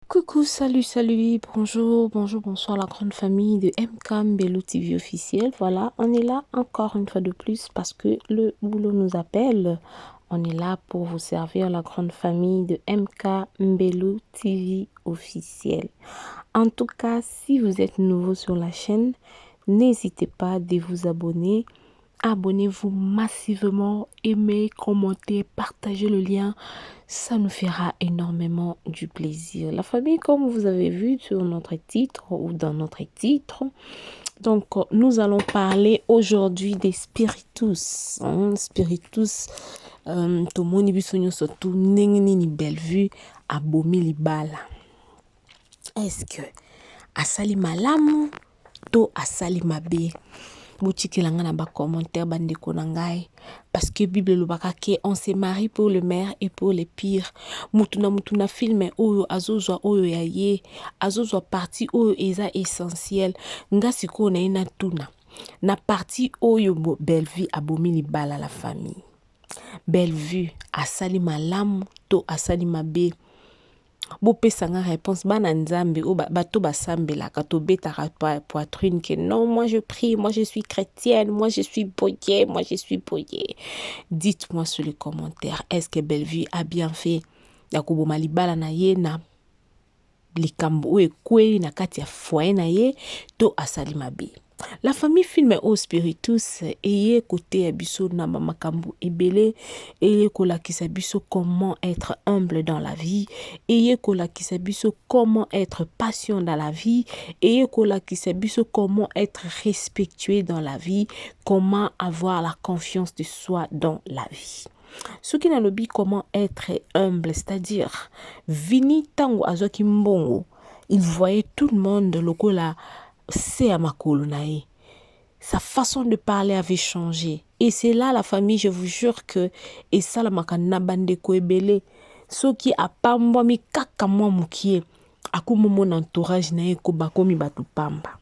Coucou, salut, bonjour, bonsoir la grande famille de MK Mbello TV officiel. Voilà, on est là encore une fois de plus parce que le boulot nous appelle. On est là pour vous servir la grande famille de MK Mbello TV officiel. En tout cas, si vous êtes nouveau sur la chaîne, n'hésitez pas de vous abonner. Abonnez-vous massivement, aimez, commentez, partagez le lien. Ça nous fera énormément du plaisir. La famille, comme vous avez vu sur notre titre ou dans notre titre, donc nous allons parler aujourd'hui des spiritus. Spiritus, tomoni bisonyo surtout nengeni ni belle vue, abomi libala. Est-ce que asali malamu to asali mabe? Boutikelanga na ba commentaire bandeko na ngai parce que Bible lobaka ke on se marie pour le meilleur et pour le pire. Mutuna filme oyo azozwa oyo ya ye azozwa parti oyo eza essentiel nga siko na ina tuna na parti oyo belle vie abomi libala la famille. Belle vue asali malamu to asali mabe. Bopesanga réponse bana nzambe o bato basambelaka to betaka poitrine que non, moi je prie, moi je suis chrétienne, moi je suis boyée, moi je suis boyée. Dites-moi sur les commentaires, est-ce que Bellevue a bien fait ya koboma libala na ye na likambo o ekwe na kati ya foyer na ye to asali mabe. La famille filme au spiritus eye côté ya biso na makambo ebele eye kolakisa biso comment être humble dans la vie, eye kolakisa biso comment être patient dans la vie, eye kolakisa biso comment être respectueux dans la vie, comment avoir la confiance de soi dans la vie. Ce qui n'a lobby comment être humble, c'est-à-dire vini tango azoki mbongo, il voyait tout le monde lokola c'est à ma colonae. Sa façon de parler avait changé. Et c'est là la famille, je vous jure que et ça la makana bande ko ebele. Ce qui a pamba mi kaka mwa mukie. Akumo mon entourage na ko bakomi batu pamba.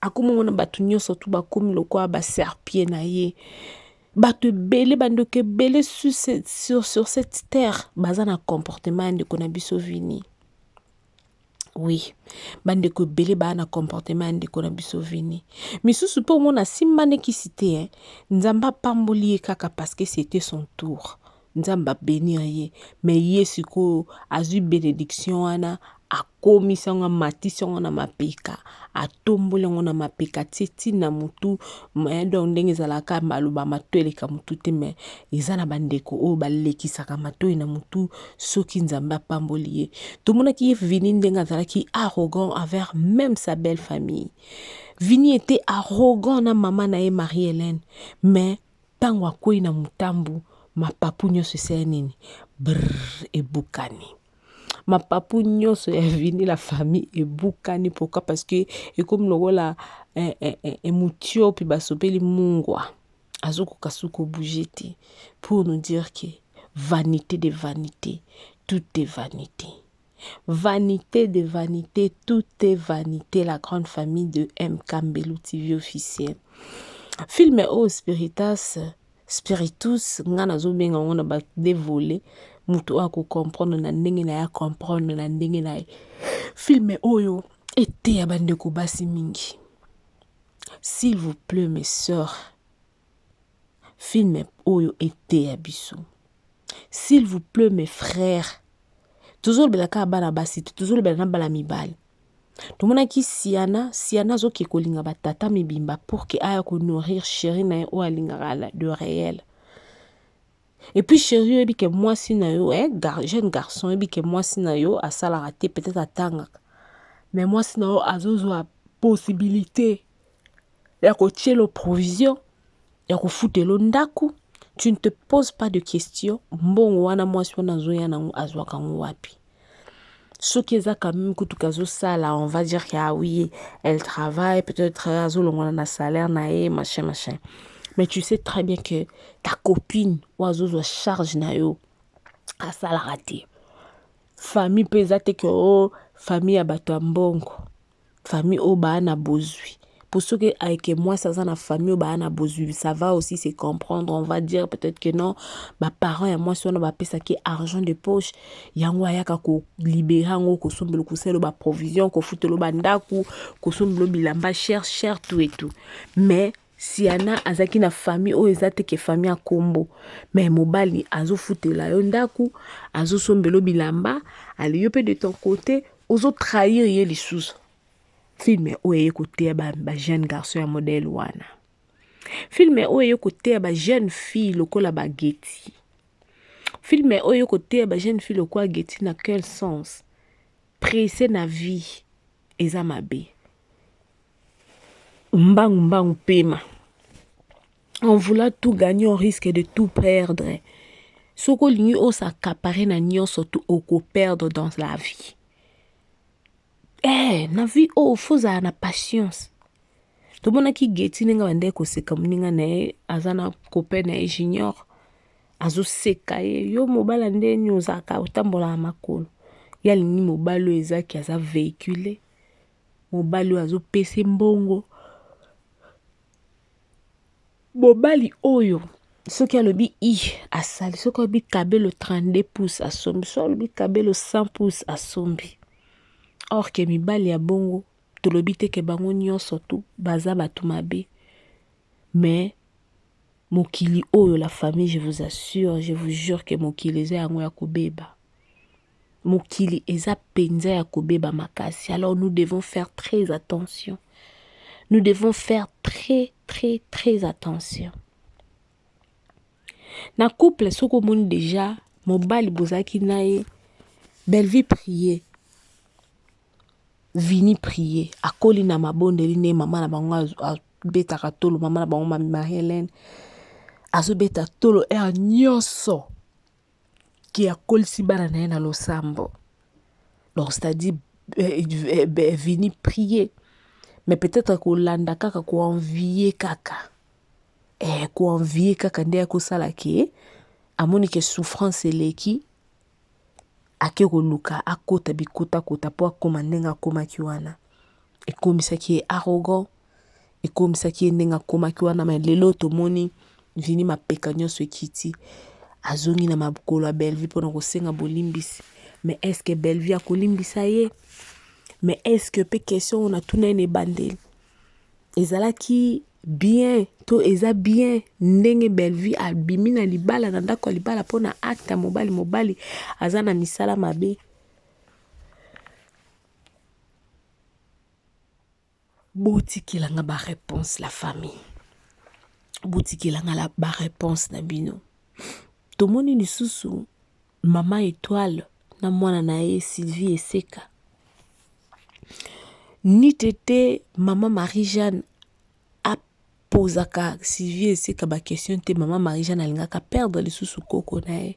Akumo mon batu nyoso tu bakomi lokwa ba serpie na ye. Batu belé bandoke belé sur cette terre. Bazana comportement de konabiso vini. Oui, bandeko belé ba na comportement ndeko na biso vini. Misusu po mona simbane ki cité nzamba pamboli kaka parce que c'était son tour. Nzamba bénir ye, mais yesiko azu bénédiction ana akomisa nga matisi nga na mapeka, atombole nga na mapeka titi na mutu, donc ndenge ezalaka maloba matoeleka mutu te mais eza na bandeko o balekisaka matoi na mutu soki nzamba pamboli ye. Tomonaki ye Vini ndenge azalaki arrogant envers même sa belle famille. Vini était arrogant na maman na ye Marie-Hélène, mais tango akwei na mutambu mapapu nyonso esala nini brrr ebukani. Mapapu nyonso ya Vini la famille ebukani. Pourquoi? Parce que et comme lokola mutio pi basopeli mungwa azoko kasuko bougeti pour nous dire que vanité de vanité, tout est vanité. Vanité de vanité, tout est vanité. La grande famille de MK Mbello TV officiel. Film au spiritus ngana zo benga ngona ba dévoler mutu ako comprendre na ndenge na ya comprendre na ndenge na film oyo ete ya bandeko basi mingi. S'il vous plaît mes sœurs, film oyo ete ya biso. S'il vous plaît mes frères, toujours belaka bana basi toujours belana bala mibali. Tumona ki siana zo ki kolinga batata mibimba pour que aya ko nourrir chéri na o alinga de réel. Et puis chéri ebi ke moi si na yo jeune garçon ebi ke moi si na yo asala raté peut-être atanga. Mais moi si na yo azozo a possibilité ya ko tielo provision ya ko futelo ndaku. Tu ne te poses pas de questions. Mbongo wana moi si wana zo ya na azwa kango wapi. Ce qui est quand même kutukazo ça là, on va dire que ah oui, elle travaille, peut-être on a salaire nae, machin. Mais tu sais très bien que ta copine oiseau charge na yo à ça la raté. Famille pesate que oh famille abato mbongo. Famille o ba na bozui. Pour ceux qui avec moi, ça dans la famille, bah, ça va aussi se comprendre. On va dire peut-être que non, bah, parents et moi, si on va payer ça qui est argent de poche, yango ayaka ko libérer ngo ko sombelo ko selo ba provision ko futelo ba ndaku ko sombelo bilamba cher tout et tout. Mais si yana azaki na famille o ezate ke famille a kombo, mais mobali azo futela yo ndaku, azo sombelo bilamba, allez yo pe de ton côté, ozo trahir ye les sous. Filme oye côté ba jeune garçon ya modèle wana. Filme oye côté ba jeune fille lokola ba Getty. Filme oye côté ba jeune fille lokola Getty na quel sens? Pressé na vie eza mabe. Mbangu pema. En voulant tout gagner, on risque de tout perdre. Soko lingi o s'accaparer na nyonso tout oko perdre dans la vie. Na vie faut na patience. To mona ki Getty ninga bande ko seka muninga na azana copain na junior. Azo seka yo mobala nde nyozaka utambola makolo. Ya lingi mobalo ezaki aza véhiculé. Mobalo azo pese mbongo. Mobali oyo soki alobi asali soki alobi kabelo 32 pouces asombi soki alobi kabelo 100 pouces asombi. Or ke mibali ya bongo tolobi te ke bango nyonso tu baza batu mabe. Mais mokili oyo la famille, je vous assure, je vous jure que mokili eza yango ya kobeba. Mokili eza penza ya kobeba makasi. Alors nous devons faire très attention. Nous devons faire très attention. Na couple soko moni déjà mobali bozaki nae belle vie prier. Vini prier. Akoli na mabondeli ne mama na bango beta katolo mama na bango Marie-Hélène. Azo beta tolo nyonso qui akoli si bana na na losambo. Donc c'est-à-dire vini prier. Mais peut-être que landa kaka ko envier kaka. Ko envier kaka nde ko sala ke amoni ke souffrance eleki ake ko luka akota bikota kota po akoma ndenga koma kiwana. Ekomisa ki arrogant, ekomisa ki ndenga koma kiwana mais lelo to moni vini mapeka nyonso ekiti. Azongi na mabukolo belle vie pona ko senga bolimbisi. Mais est-ce que belle vie akolimbisa ye? Mais est-ce que pe question on a tout ne bandel ezalaki bien to eza bien ndenge belle vie abimi na libala na ndako libala pona acte mobali azana misala mabe. Boutique la ba réponse la famille. Boutique la ba réponse na bino. Tomoni lisusu mama étoile na mwana na ye Sylvie Eseka. Ni tete maman Marie-Jeanne a posaka Sylvie Eseka ba question te maman Marie-Jeanne alingaka perdre les sous koko na.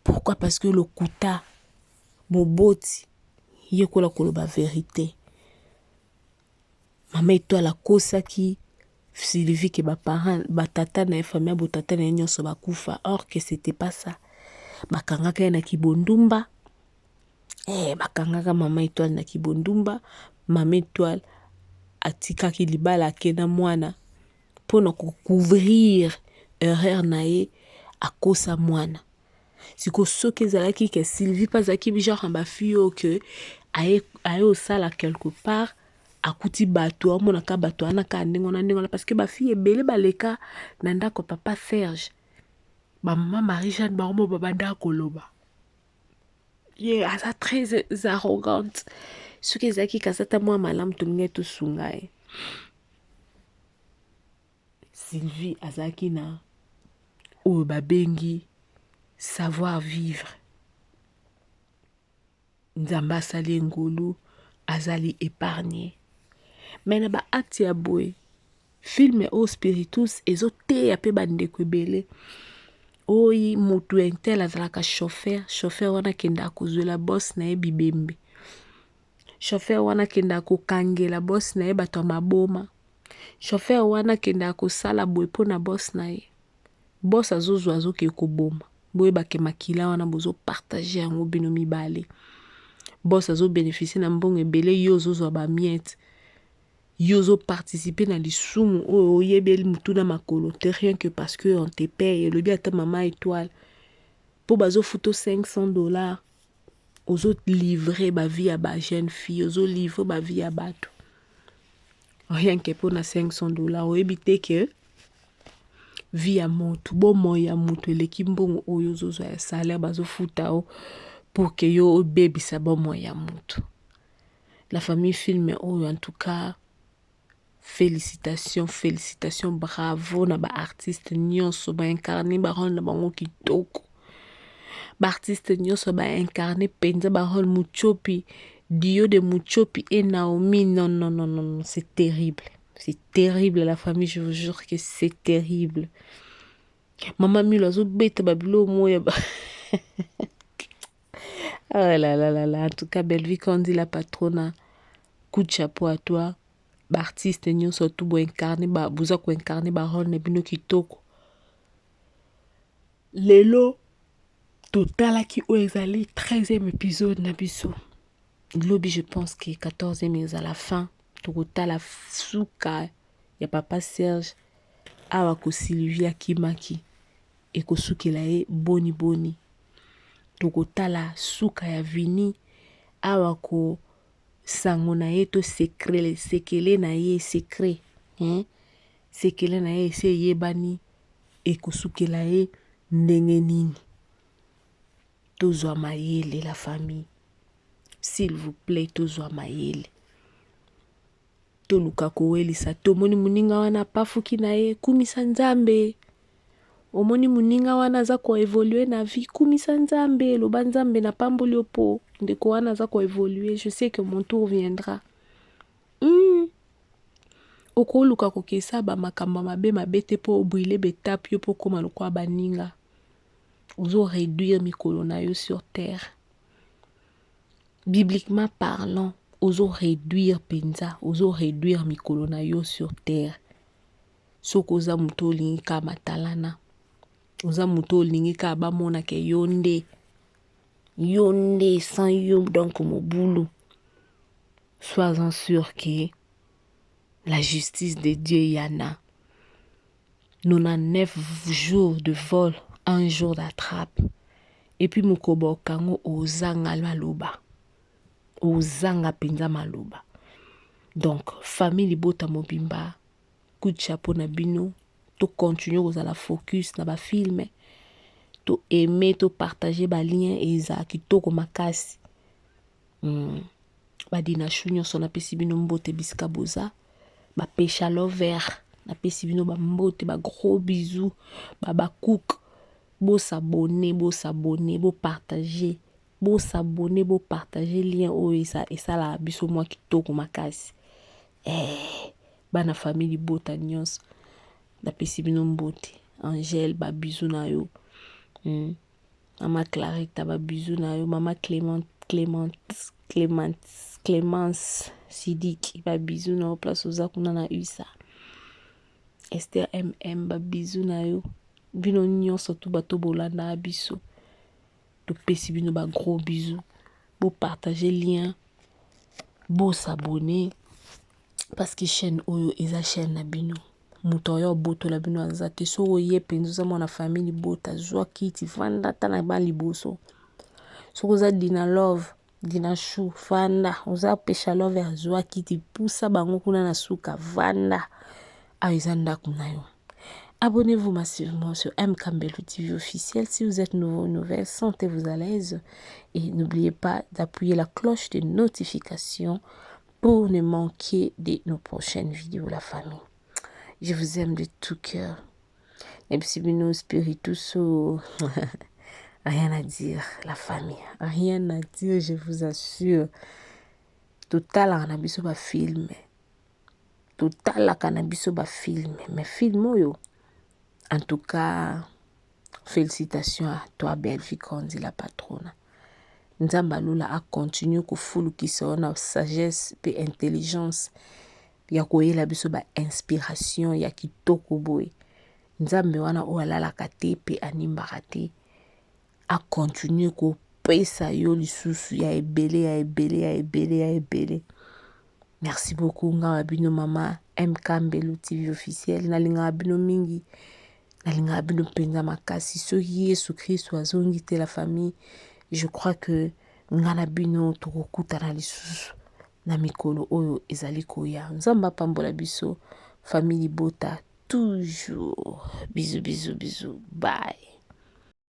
Pourquoi? Parce que le kuta moboti yekola koloba vérité. Maman étoile la kosaki Sylvie que ba parents ba tata na famille ba tata na nyonso ba kufa. Or que c'était pas ça. Bakangaka na kibondumba. Bakangaka maman étoile na kibondumba. Maman étoile atikaki libala kena mwana pona ko couvrir erreur nae akosa mwana. Siko soki ezalaki ke Sylvie pazaki genre ba fille que aye au sala quelque part akuti bato amona ka bato anaka ndengona parce que ba fille ebele baleka na ndako papa Serge. Ba maman Marie-Jeanne ba mo babanda koloba. Asa très arrogante. Ce qui est qui kasata moi malam tumnge to sungai. Sylvie azaki na o babengi savoir vivre. Nzamba sali ngolu azali épargné. Mais na ba acte ya boy. Film au spiritus ezote ya pe bande kwebele. Oyi mutu entel azalaka chauffeur wana kenda kozwela boss na ye bibembe. Chauffeur wana kenda kokangela boss na ye bato maboma. Chauffeur wana kenda kosala boy pona boss na ye. Boss azozwa azoke koboma. Boye bake makila wana bozo partager yango bino mibale. Boss azo bénéficier na mbongo ebele yo zozwa ba miette. yozo participer na lisumu oyo oyebeli mutu na makolo te rien que parce que on te paye elobi ata mama étoile po bazofuta $500 ozo livrer ba vie ya ba jeune fille ozo livrer ba vie ya bato rien que pour na $500 oyebi te ke vie ya motu bomoi ya motu eleki mbongo oyo ozozwa ya salaire bazofuta o pour que yo obebisa bomoi ya motu. La famille filme oyo en tout cas félicitations, bravo na ba artiste nyonso ba incarner ba rôle na bango kitoko. Ba artiste nyonso ba incarner penza ba rôle Muchopi, Dio de Muchopi et Naomi. Non, c'est terrible. C'est terrible la famille, je vous jure que c'est terrible. Maman Milo zo beta babilo moya ba. Oh là là, en tout cas belle vie quand dit la patronne. Coup de chapeau à toi. Artiste nyonso tout bo incarner ba buza ko incarner ba rôle na bino kitoko. Lelo total qui o ezali 13e épisode na biso. Lobi je pense que 14e est à la fin. Total la suka ya papa Serge awa ko Sylvia Kimaki et ko sukela e boni. Total suka ya Vini awa ko sango na ye to secret sekele na ye secret sekele na ye se yebani ekosukela ye ndenge nini tozwa mayele la famille s'il vous plaît tozwa mayele toluka kowelisa tomoni muninga wana pafuki na ye kumisa nzambe omoni muninga wana za ko évoluer na vie kumisa nzambe loba nzambe na pamboli opo ndeko wana za ko évoluer je sais que mon tour viendra okoluka kokesa ba makamba mabe te po obrile betape yo po koma lokwa baninga ozo réduire mikolo na yo sur terre bibliquement parlant ozo réduire penza ozo réduire mikolo na yo sur terre soko za muto olingi ka matalana oza muto olingi ka bamona ke yonde sans yo donc mobulu sois-en sûr que la justice de Dieu y en a. 99 jours de vol, un jour d'attrape. Et puis mukobo kango ozanga maloba. Ozanga penza maloba. Donc, famille bota mobimba, coup de chapeau na bino, to continue kozala focus na ba film, to aimer, to partager ba lien eza kitoko makasi. Ba dina chunyo sona pesi bino mbote bisika boza. Ba pécha lover na pesi bino ba mbote ba gros bisous ba cook bo s'abonner bo partager lien o esa la biso moi kitoko makasi bana famille bota nyonso na pesi bino mbote Angèle ba bisous na yo mama Clarita ba bisous na yo mama Clémence Sidiki ba bisous na place oza kuna na USA Esther MM ba bisous na yo bino nyonso tu bato bolanda biso to pesi bino ba gros bisous bo partager lien bo s'abonner parce que chaîne oyo eza chaîne na bino muto yo boto la bino azate so oye penzo za mona famille bota zwa kiti vanda tana ba liboso so oza dina love dina chou vanda oza pesha love zwa kiti pusa bango kuna na suka vanda aizanda kunayo. Abonnez-vous massivement sur MKM Bello TV officiel. Si vous êtes nouveau ou nouvelle, sentez-vous à l'aise et n'oubliez pas d'appuyer la cloche de notification pour ne manquer de nos prochaines vidéos, la famille. Je vous aime de tout cœur. Et puis, nous spiritus, rien à dire, la famille. Rien à dire, je vous assure. Total, on a vu sur film. Total, on a vu sur film. Mais film, yo. En tout cas, félicitations à toi, belle vie, qu'on dit la patronne. Nzamba Lula a continué ko fulu qui na sagesse et intelligence. Ya koyela biso ba inspiration ya kitoko boy. Nzambe wana o alala kate pe animbaka te. A continué ko pesa yo lisusu ya ebele. Merci beaucoup nga bino mama MK Mbelu TV officiel nalinga bino mingi nalinga bino penza makasi soki Yesu Christ azongi te la famille. Je crois que ngana bino tokokutana lisusu na mikolo oyo ezali koya. Nzamba pambola biso famille Bota toujours. Bisous bisous bisous. Bye.